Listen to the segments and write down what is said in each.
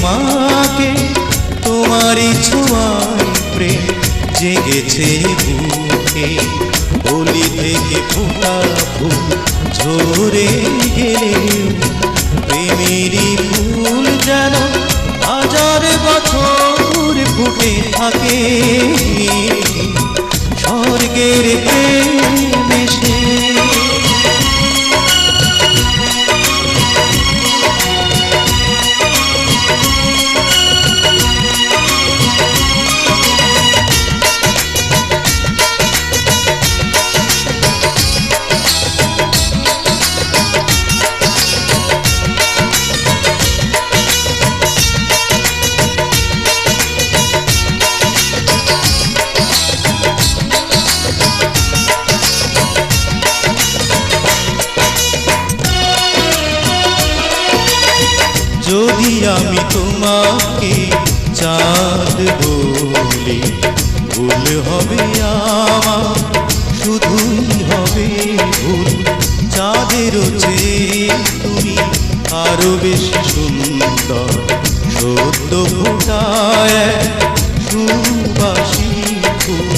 তোমাকে, তোমারই ছোঁয়ায় প্রেম জেগেছে বুকে। কলি থেকে ফোটা ফুল ঝরে গেলে প্রেমেরই ফুল যেন হাজার বছর ফুটে থাকে। স্বর্গের প্রেম এসে যদি আমি তোমাকে চাঁদ বলি, ভুল হবে আমার, শুধুই হবে ভুল। চাঁদেরও চেয়ে তুমি আরো বেশি সুন্দর, সদ্য ফোটায় সুবাসী ফুল।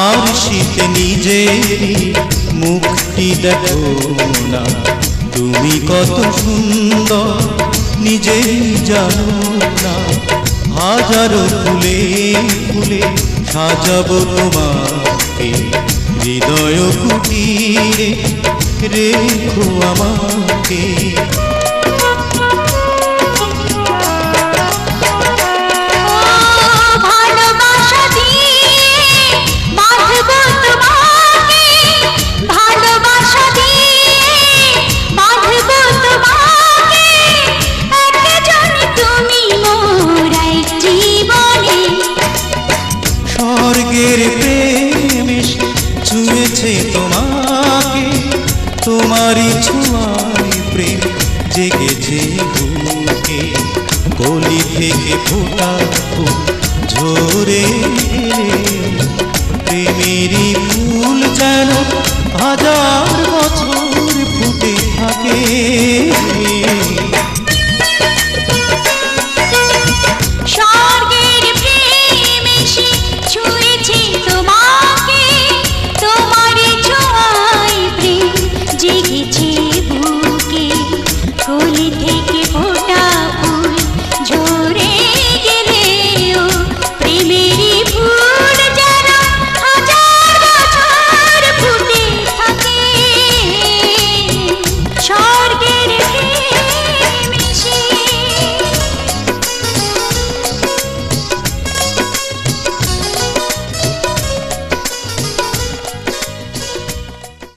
আর শীতে নিজেরই মুখটি দেখো না, তুমি কত সুন্দর নিজেই জানো না। হাজারো ফুলে ফুলে সাজাবো তোমাকে, হৃদয় কুটিরে রেখো আমাকে। স্বর্গের প্রেম এসে ছুঁয়েছে তোমাকে, তোমারই ছোঁয়ায় প্রেম জেগেছে বুকে। কলি থেকে ফোটা ফুল ঝরে গেলে প্রেমেরই ফুল যেন হাজার বছর ফুটে থাকে।